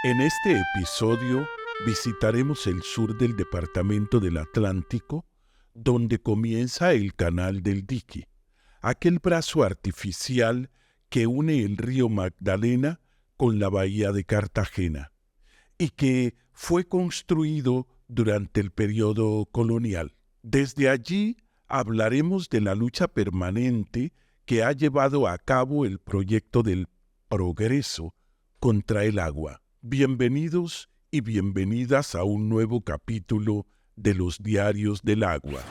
En este episodio visitaremos el sur del departamento del Atlántico, donde comienza el Canal del Dique, aquel brazo artificial que une el río Magdalena con la bahía de Cartagena, y que fue construido durante el periodo colonial. Desde allí hablaremos de la lucha permanente que ha llevado a cabo el proyecto del progreso contra el agua. Bienvenidos y bienvenidas a un nuevo capítulo de los Diarios del Agua.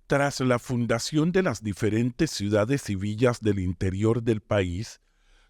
Tras la fundación de las diferentes ciudades y villas del interior del país,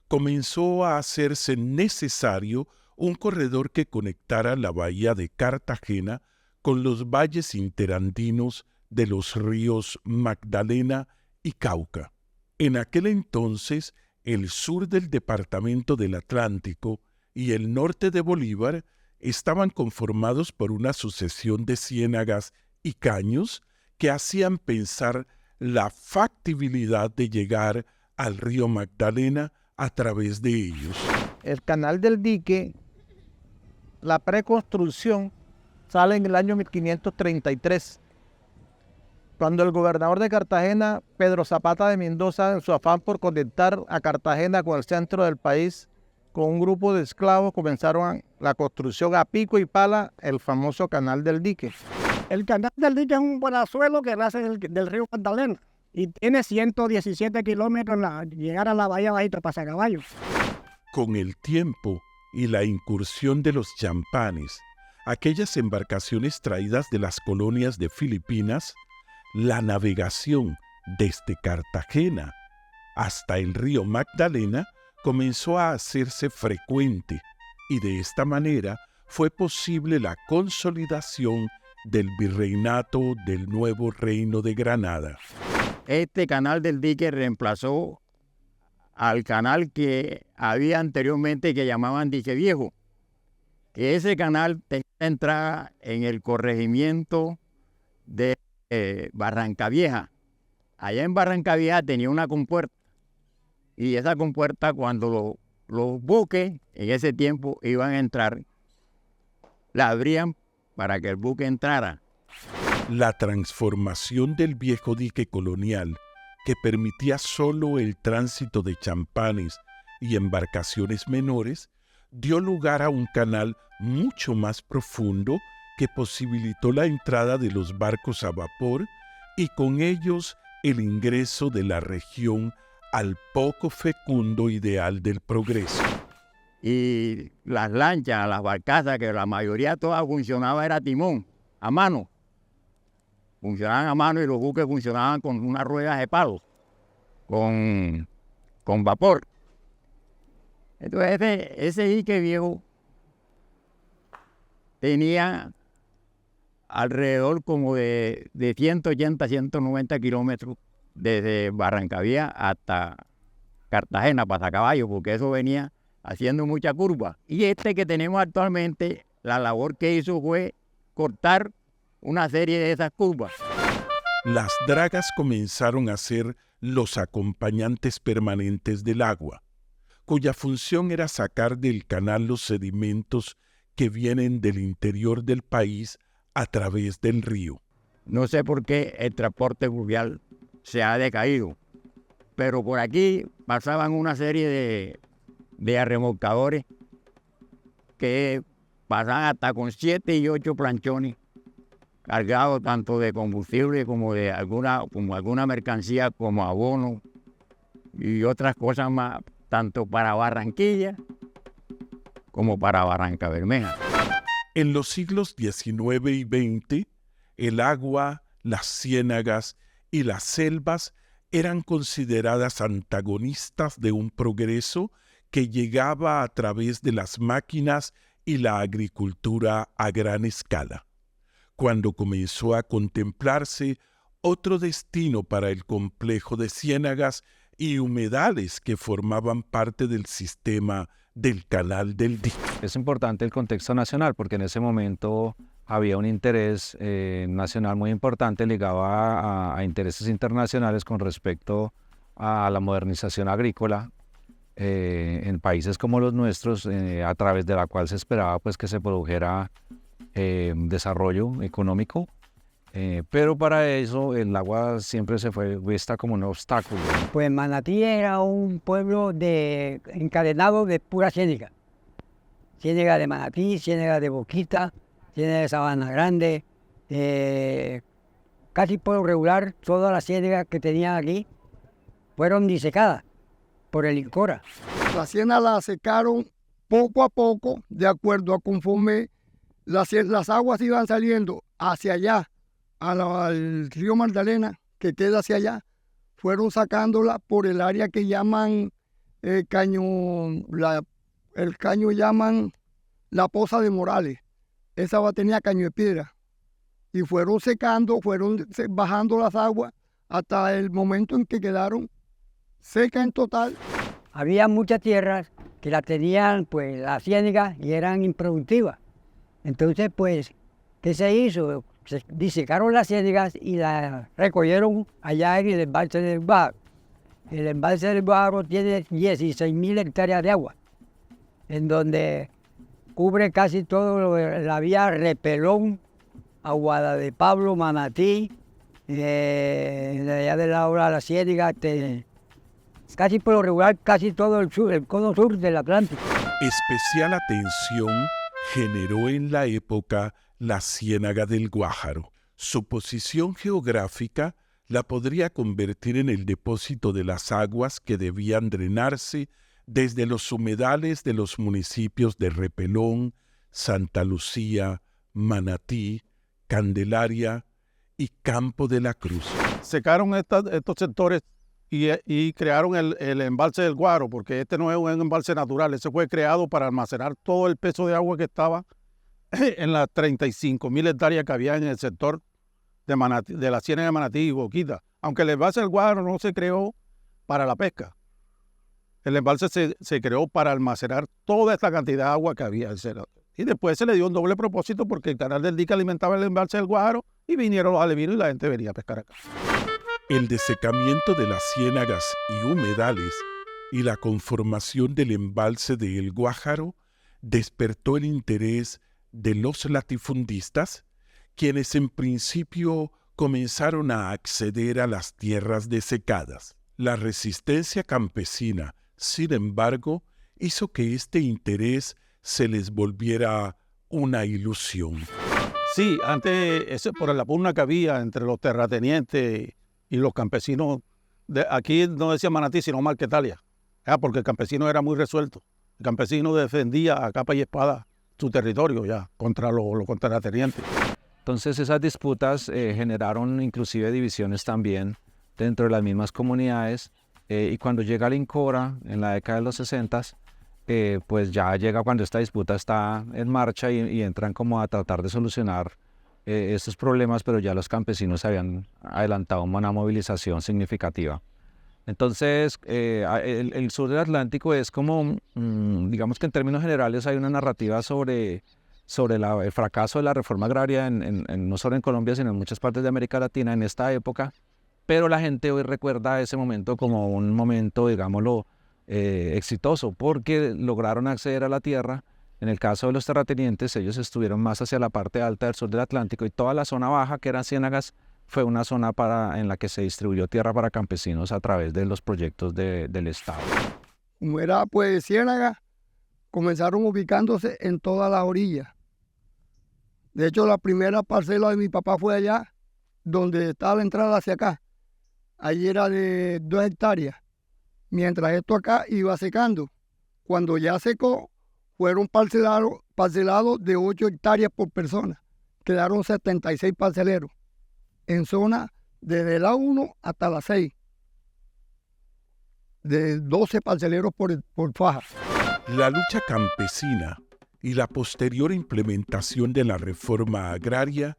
comenzó a hacerse necesario un corredor que conectara la bahía de Cartagena con los valles interandinos de los ríos Magdalena y Cauca. En aquel entonces, el sur del departamento del Atlántico y el norte de Bolívar estaban conformados por una sucesión de ciénagas y caños que hacían pensar la factibilidad de llegar al río Magdalena a través de ellos. El Canal del Dique, la preconstrucción sale en el año 1533, cuando el gobernador de Cartagena, Pedro Zapata de Mendoza, en su afán por conectar a Cartagena con el centro del país, con un grupo de esclavos comenzaron la construcción a pico y pala, el famoso Canal del Dique. El Canal del Dique es un brazuelo que nace del río Magdalena y tiene 117 kilómetros llegar a la bahía bajita Pasacaballo. Con el tiempo y la incursión de los champanes, aquellas embarcaciones traídas de las colonias de Filipinas, la navegación desde Cartagena hasta el río Magdalena comenzó a hacerse frecuente y de esta manera fue posible la consolidación del virreinato del nuevo reino de Granada. Este Canal del Dique reemplazó al canal que había anteriormente que llamaban Dique Viejo. Que ese canal tenía entrada en el corregimiento de Barranca Vieja. Allá en Barranca Vieja tenía una compuerta y esa compuerta cuando los buques en ese tiempo iban a entrar, la abrían para que el buque entrara. La transformación del viejo dique colonial, que permitía solo el tránsito de champanes y embarcaciones menores, dio lugar a un canal mucho más profundo que posibilitó la entrada de los barcos a vapor y con ellos el ingreso de la región al poco fecundo ideal del progreso. Y las lanchas, las barcazas, que la mayoría todas funcionaba era timón, a mano. Funcionaban a mano y los buques funcionaban con unas ruedas de palo, con vapor. Entonces ese dique viejo tenía alrededor como de 180, 190 kilómetros desde Barrancaví hasta Cartagena, Pasacaballo, porque eso venía haciendo mucha curva. Y este que tenemos actualmente, la labor que hizo fue cortar una serie de esas curvas. Las dragas comenzaron a ser los acompañantes permanentes del agua, cuya función era sacar del canal los sedimentos que vienen del interior del país a través del río. No sé por qué el transporte fluvial se ha decaído, pero por aquí pasaban una serie de remolcadores que pasaban hasta con 7 y 8 planchones cargados tanto de combustible como de alguna mercancía como abono y otras cosas más, tanto para Barranquilla como para Barranca Bermeja. En los siglos XIX y XX, el agua, las ciénagas y las selvas eran consideradas antagonistas de un progreso que llegaba a través de las máquinas y la agricultura a gran escala. Cuando comenzó a contemplarse otro destino para el complejo de ciénagas y humedales que formaban parte del sistema del Canal del Dique. Es importante el contexto nacional porque en ese momento había un interés nacional muy importante ligado a intereses internacionales con respecto a la modernización agrícola en países como los nuestros, a través de la cual se esperaba pues, que se produjera desarrollo económico, pero para eso el agua siempre se fue vista como un obstáculo. Pues Manatí era un pueblo encadenado de pura ciénaga. Ciénaga de Manatí, ciénaga de Boquita, ciénaga de Sabana Grande. Casi por lo regular, todas las ciénagas que tenían aquí fueron disecadas por el Incora. La ciénaga la secaron poco a poco, de acuerdo a conforme las aguas iban saliendo hacia allá, al río Magdalena, que queda hacia allá, fueron sacándola por el área que llaman el caño llaman la Poza de Morales. Esa tenía caño de piedra. Y fueron secando, fueron bajando las aguas hasta el momento en que quedaron secas en total. Había muchas tierras que las tenían pues las ciénagas y eran improductivas. Entonces pues, ¿qué se hizo? Se disecaron las ciénagas y las recogieron allá en el embalse del Guájaro. El embalse del Guájaro tiene 16.000 hectáreas de agua, en donde cubre casi todo la vía Repelón, Aguada de Pablo, Manatí, de allá del lado de la ciénaga, casi por lo regular, casi todo el cono sur del Atlántico. Especial atención generó en la época la Ciénaga del Guájaro. Su posición geográfica la podría convertir en el depósito de las aguas que debían drenarse desde los humedales de los municipios de Repelón, Santa Lucía, Manatí, Candelaria y Campo de la Cruz. Secaron estos sectores y crearon el embalse del Guájaro, porque este no es un embalse natural, ese fue creado para almacenar todo el peso de agua que estaba en las 35.000 hectáreas que había en el sector de Manatí, de la ciénaga de Manatí y Boquita. Aunque el embalse del Guájaro no se creó para la pesca, el embalse se creó para almacenar toda esta cantidad de agua que había. Y después se le dio un doble propósito porque el canal del dique alimentaba el embalse del Guájaro y vinieron los alevinos y la gente venía a pescar acá. El desecamiento de las ciénagas y humedales y la conformación del embalse de El Guájaro despertó el interés de los latifundistas, quienes en principio comenzaron a acceder a las tierras desecadas. La resistencia campesina, sin embargo, hizo que este interés se les volviera una ilusión. Sí, antes por la pugna que había entre los terratenientes y los campesinos, aquí no decía Manatí, sino Marquetalia, porque el campesino era muy resuelto. El campesino defendía a capa y espada su territorio ya contra los terratenientes. Entonces esas disputas generaron inclusive divisiones también dentro de las mismas comunidades, y cuando llega el Incora en la década de los 60, pues ya llega cuando esta disputa está en marcha y entran como a tratar de solucionar estos problemas, pero ya los campesinos habían adelantado una movilización significativa. Entonces, el sur del Atlántico es como, digamos que en términos generales hay una narrativa sobre el fracaso de la reforma agraria, no solo en Colombia, sino en muchas partes de América Latina en esta época, pero la gente hoy recuerda ese momento como un momento, digámoslo, exitoso, porque lograron acceder a la tierra. En el caso de los terratenientes, ellos estuvieron más hacia la parte alta del sur del Atlántico, y toda la zona baja, que eran ciénagas, fue una zona en la que se distribuyó tierra para campesinos a través de los proyectos del Estado. Como era pues ciénaga, comenzaron ubicándose en todas las orillas. De hecho, la primera parcela de mi papá fue allá, donde estaba la entrada hacia acá. Allí era de 2 hectáreas, mientras esto acá iba secando. Cuando ya secó, fueron parcelados de 8 hectáreas por persona. Quedaron 76 parceleros en zona desde la 1 hasta la 6, de 12 parceleros por faja. La lucha campesina y la posterior implementación de la reforma agraria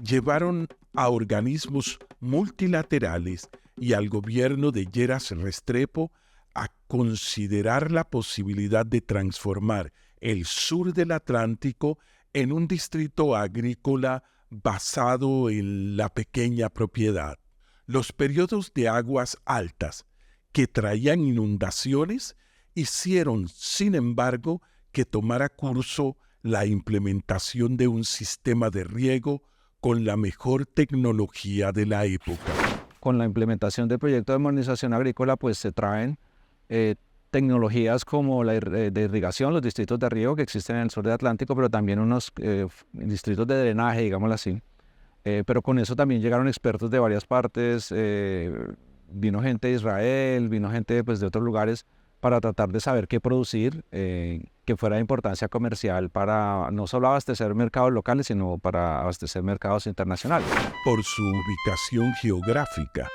llevaron a organismos multilaterales y al gobierno de Lleras Restrepo a considerar la posibilidad de transformar el sur del Atlántico en un distrito agrícola basado en la pequeña propiedad. Los periodos de aguas altas, que traían inundaciones hicieron, sin embargo, que tomara curso la implementación de un sistema de riego con la mejor tecnología de la época. Con la implementación del proyecto de modernización agrícola, pues se traen tecnologías como la de irrigación, los distritos de riego que existen en el sur del Atlántico, pero también unos distritos de drenaje, digámoslo así. Pero con eso también llegaron expertos de varias partes, vino gente de Israel, vino gente pues, de otros lugares para tratar de saber qué producir, que fuera de importancia comercial para no solo abastecer mercados locales, sino para abastecer mercados internacionales. Por su ubicación geográfica,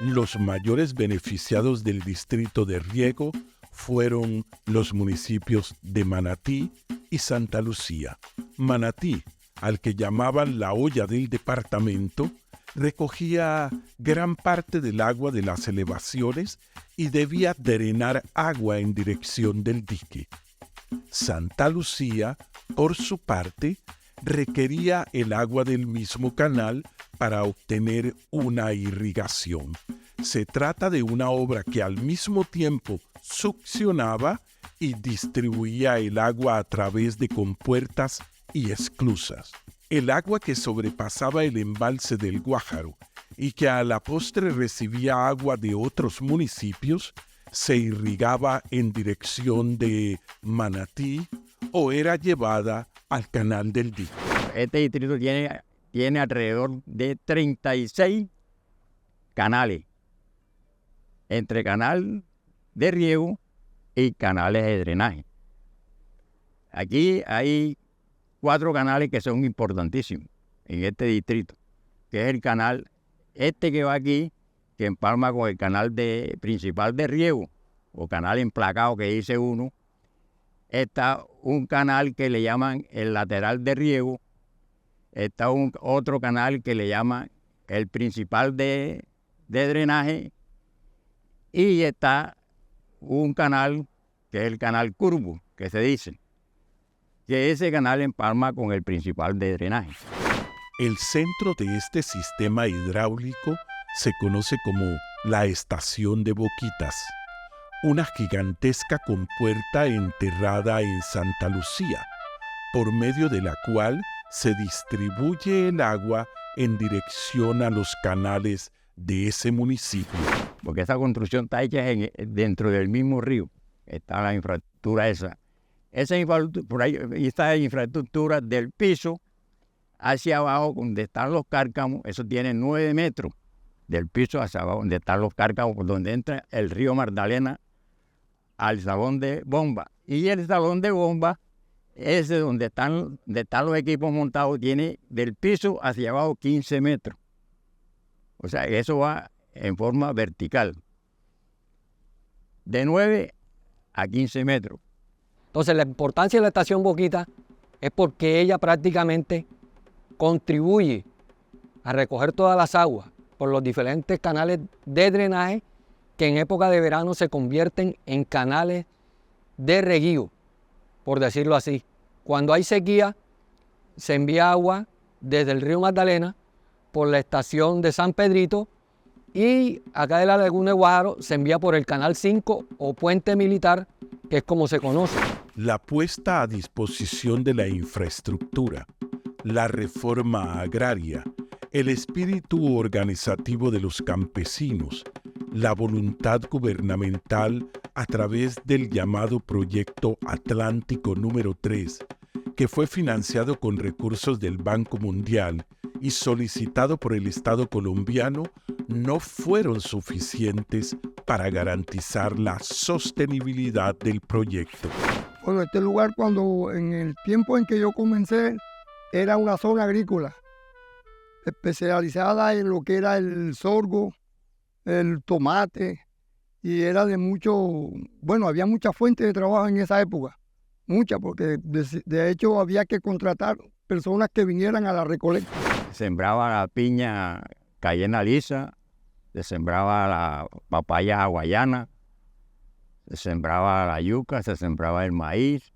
los mayores beneficiados del distrito de riego fueron los municipios de Manatí y Santa Lucía. Manatí, al que llamaban la olla del departamento, recogía gran parte del agua de las elevaciones y debía drenar agua en dirección del dique. Santa Lucía, por su parte, requería el agua del mismo canal para obtener una irrigación. Se trata de una obra que al mismo tiempo succionaba y distribuía el agua a través de compuertas y esclusas. El agua que sobrepasaba el embalse del Guájaro y que a la postre recibía agua de otros municipios, se irrigaba en dirección de Manatí o era llevada al canal del dique. Este distrito tiene alrededor de 36 canales, entre canal de riego y canales de drenaje. Aquí hay 4 canales que son importantísimos en este distrito, que es el canal que va aquí, que empalma con el canal principal de riego, o canal emplacado que dice uno. Está un canal que le llaman el lateral de riego, está otro canal que le llaman el principal de drenaje, y está un canal que es el canal curvo, que se dice, que ese canal empalma con el principal de drenaje. El centro de este sistema hidráulico se conoce como la Estación de Boquitas, una gigantesca compuerta enterrada en Santa Lucía, por medio de la cual se distribuye el agua en dirección a los canales de ese municipio. Porque esa construcción está hecha dentro del mismo río, está la infraestructura esa. Por ahí está la infraestructura del piso hacia abajo, donde están los cárcamos. Eso tiene 9 metros del piso hacia abajo, donde están los cárcamos, por donde entra el río Magdalena al salón de bomba. Y el salón de bomba, ese donde están los equipos montados, tiene del piso hacia abajo 15 metros. O sea, eso va en forma vertical, de 9 a 15 metros. Entonces, la importancia de la estación Boquita es porque ella prácticamente contribuye a recoger todas las aguas por los diferentes canales de drenaje que en época de verano se convierten en canales de reguío, por decirlo así. Cuando hay sequía, se envía agua desde el río Magdalena por la estación de San Pedrito y acá de la Laguna de Guájaro se envía por el Canal 5 o Puente Militar, que es como se conoce. La puesta a disposición de la infraestructura, la reforma agraria, el espíritu organizativo de los campesinos, la voluntad gubernamental a través del llamado Proyecto Atlántico número 3, que fue financiado con recursos del Banco Mundial y solicitado por el Estado colombiano, no fueron suficientes para garantizar la sostenibilidad del proyecto. Bueno, este lugar, cuando en el tiempo en que yo comencé, era una zona agrícola, especializada en lo que era el sorgo, el tomate, y era de mucho, bueno, había muchas fuentes de trabajo en esa época, muchas, porque de hecho había que contratar personas que vinieran a la recolecta. Sembraba la piña cayena lisa, se sembraba la papaya hawaiana, se sembraba la yuca, se sembraba el maíz.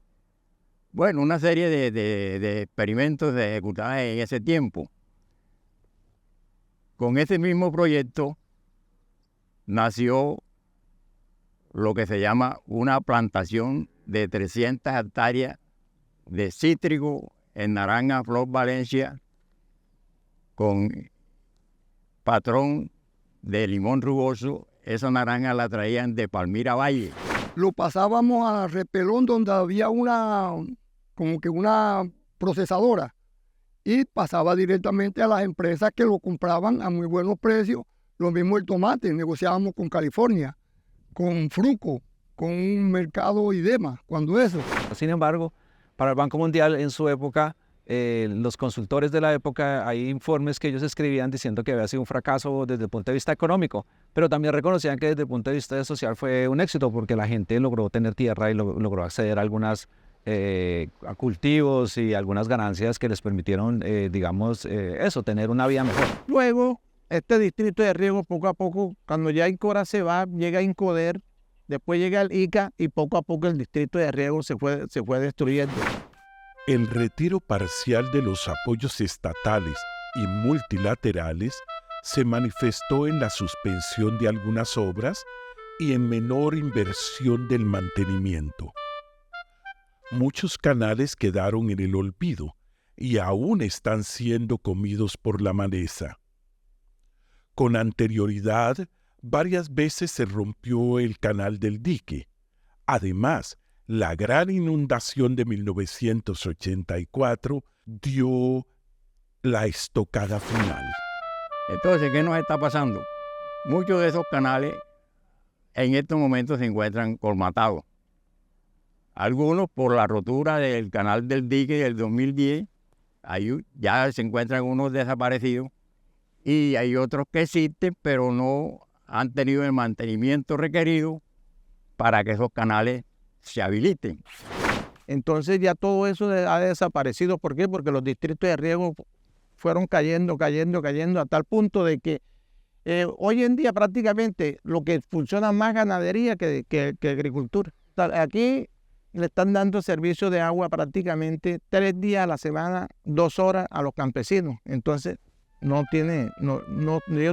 Bueno, una serie de experimentos se ejecutaban en ese tiempo. Con ese mismo proyecto nació lo que se llama una plantación de 300 hectáreas de cítrico en Naranja Flor Valencia con patrón de limón rugoso. Esa naranja la traían de Palmira Valle. Lo pasábamos a Repelón, donde había como que una procesadora, y pasaba directamente a las empresas que lo compraban a muy buenos precios. Lo mismo el tomate, negociábamos con California, con Fruco, con un mercado y demás, cuando eso. Sin embargo, para el Banco Mundial en su época, los consultores de la época, hay informes que ellos escribían diciendo que había sido un fracaso desde el punto de vista económico, pero también reconocían que desde el punto de vista social fue un éxito porque la gente logró tener tierra y logró acceder a algunas a cultivos y algunas ganancias que les permitieron, tener una vida mejor. Luego, este distrito de riego poco a poco, cuando ya Incora se va, llega Incoder, después llega el ICA y poco a poco el distrito de riego se fue destruyendo. El retiro parcial de los apoyos estatales y multilaterales se manifestó en la suspensión de algunas obras y en menor inversión del mantenimiento. Muchos canales quedaron en el olvido y aún están siendo comidos por la maleza. Con anterioridad, varias veces se rompió el canal del dique. Además, la gran inundación de 1984 dio la estocada final. Entonces, ¿qué nos está pasando? Muchos de esos canales en estos momentos se encuentran colmatados. Algunos por la rotura del canal del dique del 2010, ahí ya se encuentran unos desaparecidos, y hay otros que existen, pero no han tenido el mantenimiento requerido para que esos canales se habiliten. Entonces ya todo eso ha desaparecido. ¿Por qué? Porque los distritos de riego fueron cayendo a tal punto de que hoy en día prácticamente lo que funciona más ganadería que agricultura. Aquí le están dando servicio de agua prácticamente 3 días a la semana, 2 horas a los campesinos. Entonces ellos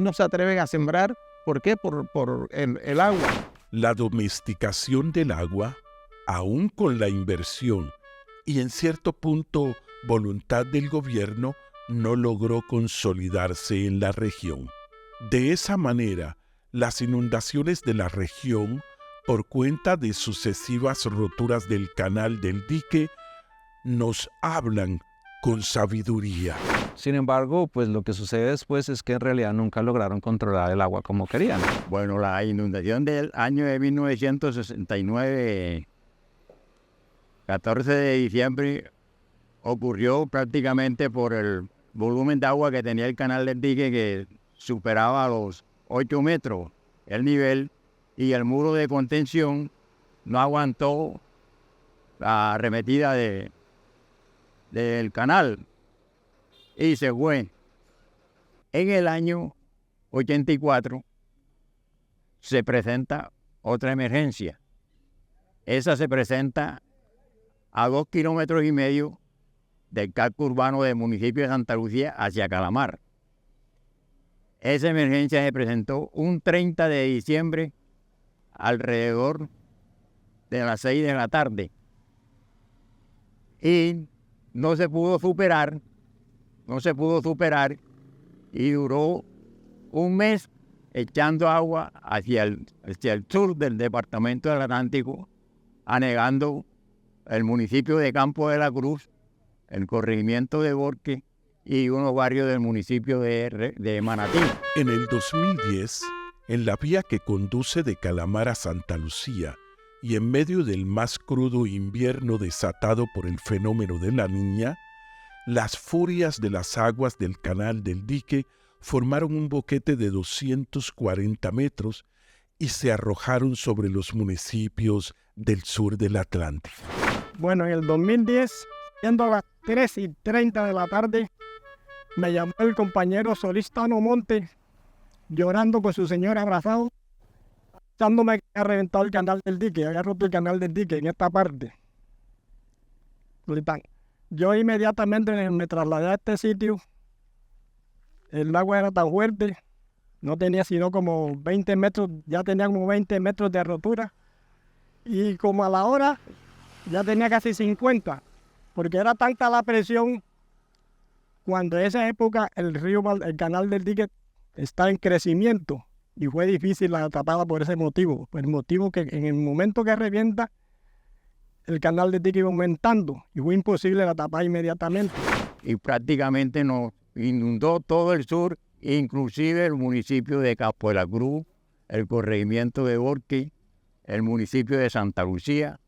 no se atreven a sembrar. ¿Por qué? Por el agua. La domesticación del agua, aún con la inversión y en cierto punto voluntad del gobierno, no logró consolidarse en la región. De esa manera, las inundaciones de la región, por cuenta de sucesivas roturas del canal del dique, nos hablan con sabiduría. Sin embargo, pues lo que sucede después es que en realidad nunca lograron controlar el agua como querían. Bueno, la inundación del año de 1969, 14 de diciembre, ocurrió prácticamente por el volumen de agua que tenía el canal del dique, que superaba los 8 metros el nivel, y el muro de contención no aguantó la arremetida del canal y se fue. En el año 84 se presenta otra emergencia. Esa se presenta a 2,5 kilómetros del casco urbano del municipio de Santa Lucía hacia Calamar. Esa emergencia se presentó un 30 de diciembre alrededor de las 6 de la tarde y no se pudo superar y duró un mes echando agua hacia el sur del departamento del Atlántico, anegando el municipio de Campo de la Cruz, el corregimiento de Borque y unos barrios del municipio de Manatí. En el 2010, en la vía que conduce de Calamar a Santa Lucía y en medio del más crudo invierno desatado por el fenómeno de la Niña, las furias de las aguas del canal del dique formaron un boquete de 240 metros y se arrojaron sobre los municipios del sur del Atlántico. Bueno, en el 2010, siendo a las 3:30 de la tarde, me llamó el compañero Solistano Monte, llorando con su señora abrazado, avisándome que había reventado el canal del dique, había roto el canal del dique en esta parte. Yo inmediatamente me trasladé a este sitio. El agua era tan fuerte, no tenía sino como 20 metros, ya tenía como 20 metros de rotura. y como a la hora ya tenía casi 50, porque era tanta la presión. Cuando en esa época el canal del dique está en crecimiento y fue difícil la tapada por ese motivo. Por el motivo que en el momento que revienta, el canal del dique iba aumentando y fue imposible la tapada inmediatamente. Y prácticamente nos inundó todo el sur, inclusive el municipio de Campo de la Cruz, el corregimiento de Borqui, el municipio de Santa Lucía,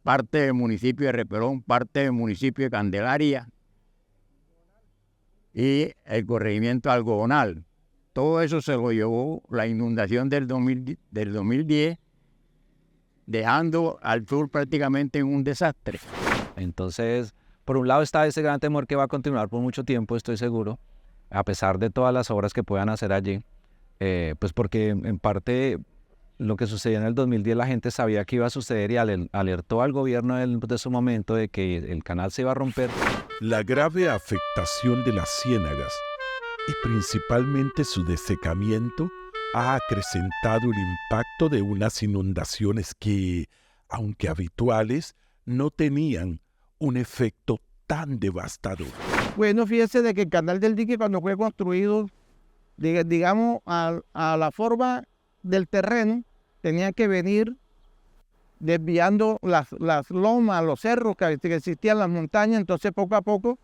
parte del municipio de Repelón, parte del municipio de Candelaria y el corregimiento Algodonal. Todo eso se lo llevó la inundación del 2010, dejando al sur prácticamente en un desastre. Entonces, por un lado está ese gran temor que va a continuar por mucho tiempo, estoy seguro, a pesar de todas las obras que puedan hacer allí, pues porque en parte lo que sucedió en el 2010 la gente sabía que iba a suceder y alertó al gobierno de su momento de que el canal se iba a romper. La grave afectación de las ciénagas y principalmente su desecamiento ha acrecentado el impacto de unas inundaciones que, aunque habituales, no tenían un efecto tan devastador. Bueno, fíjese de que el canal del dique cuando fue construido, digamos, a la forma del terreno, tenía que venir desviando las lomas, los cerros que existían, las montañas, entonces poco a poco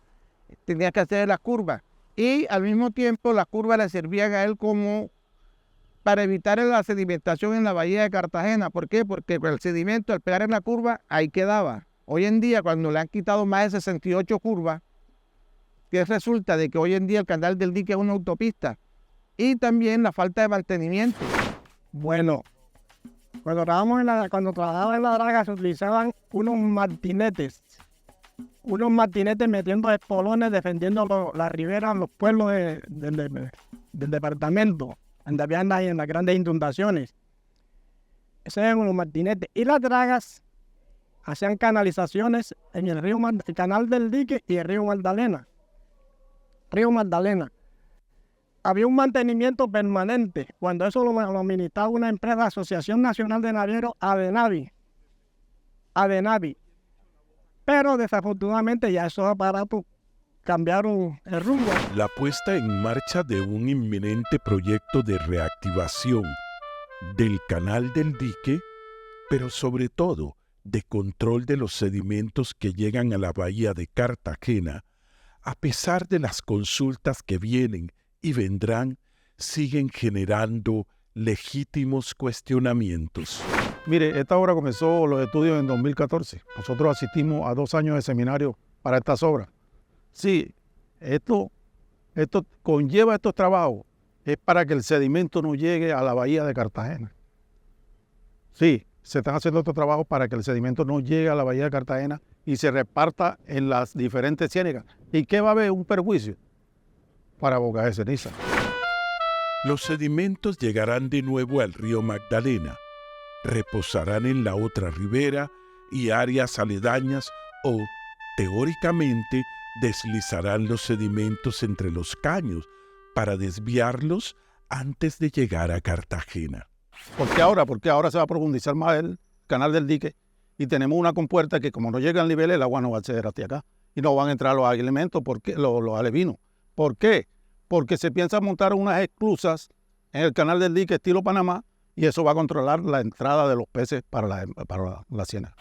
tenía que hacer las curvas. Y al mismo tiempo las curvas le servían a él como para evitar la sedimentación en la bahía de Cartagena. ¿Por qué? Porque el sedimento al pegar en la curva, ahí quedaba. Hoy en día, cuando le han quitado más de 68 curvas, que resulta de que hoy en día el canal del dique es una autopista, y también la falta de mantenimiento. Bueno, cuando trabajaba en la draga se utilizaban unos martinetes metiendo espolones, defendiendo las riberas, los pueblos del departamento, donde habían en las grandes inundaciones. Esos eran los martinetes. Y las dragas hacían canalizaciones en el canal del dique y el río Magdalena. Había un mantenimiento permanente. Cuando eso lo administraba una empresa, Asociación Nacional de Navieros, Adenavi. Pero desafortunadamente ya esos aparatos cambiaron el rumbo. La puesta en marcha de un inminente proyecto de reactivación del canal del dique, pero sobre todo de control de los sedimentos que llegan a la bahía de Cartagena, a pesar de las consultas que vienen y vendrán, siguen generando legítimos cuestionamientos. Mire, esta obra comenzó los estudios en 2014. Nosotros asistimos a 2 años de seminario para estas obras. Sí, esto conlleva estos trabajos, es para que el sedimento no llegue a la bahía de Cartagena. Sí, se están haciendo estos trabajos para que el sedimento no llegue a la bahía de Cartagena y se reparta en las diferentes ciénagas. ¿Y qué va a haber? Un perjuicio para Boca de Ceniza. Los sedimentos llegarán de nuevo al río Magdalena, reposarán en la otra ribera y áreas aledañas o, teóricamente, deslizarán los sedimentos entre los caños para desviarlos antes de llegar a Cartagena. ¿Por qué ahora? Porque ahora se va a profundizar más el canal del dique y tenemos una compuerta que como no llega al nivel, el agua no va a acceder hasta acá y no van a entrar los alimentos, los alevinos. ¿Por qué? Porque se piensa montar unas esclusas en el canal del dique estilo Panamá y eso va a controlar la entrada de los peces para la ciénaga.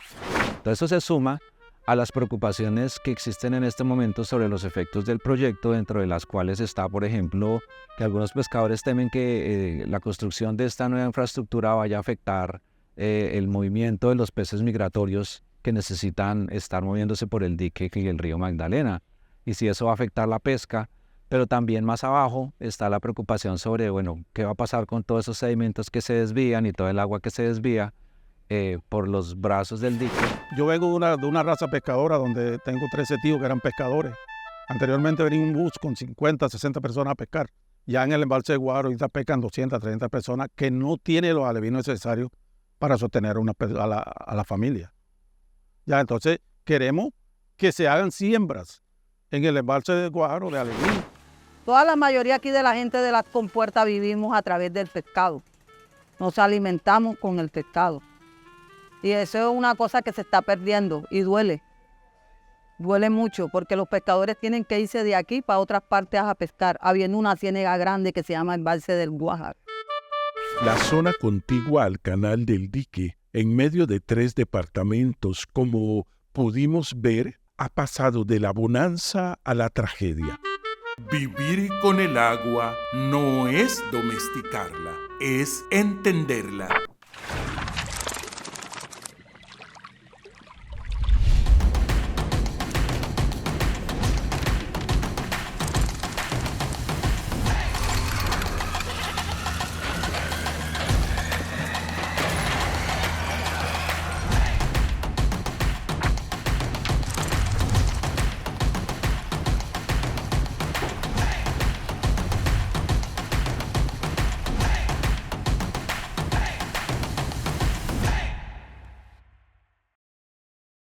Todo eso se suma a las preocupaciones que existen en este momento sobre los efectos del proyecto, dentro de las cuales está, por ejemplo, que algunos pescadores temen que la construcción de esta nueva infraestructura vaya a afectar el movimiento de los peces migratorios que necesitan estar moviéndose por el dique y el río Magdalena. Y si eso va a afectar la pesca, pero también más abajo está la preocupación sobre, bueno, qué va a pasar con todos esos sedimentos que se desvían y todo el agua que se desvía por los brazos del dique. Yo vengo de una raza pescadora donde tengo 13 tíos que eran pescadores. Anteriormente venía un bus con 50, 60 personas a pescar. Ya en el embalse de Guaro ahorita pescan 200, 300 personas que no tienen los alevinos necesarios para sostener a la familia. Ya, entonces queremos que se hagan siembras en el embalse de Guaro de alevinos. Toda la mayoría aquí de la gente de las compuertas vivimos a través del pescado. Nos alimentamos con el pescado. Y eso es una cosa que se está perdiendo y duele. Duele mucho porque los pescadores tienen que irse de aquí para otras partes a pescar, habiendo una ciénaga grande que se llama Embalse del Guajar. La zona contigua al Canal del Dique, en medio de 3 departamentos, como pudimos ver, ha pasado de la bonanza a la tragedia. Vivir con el agua no es domesticarla, es entenderla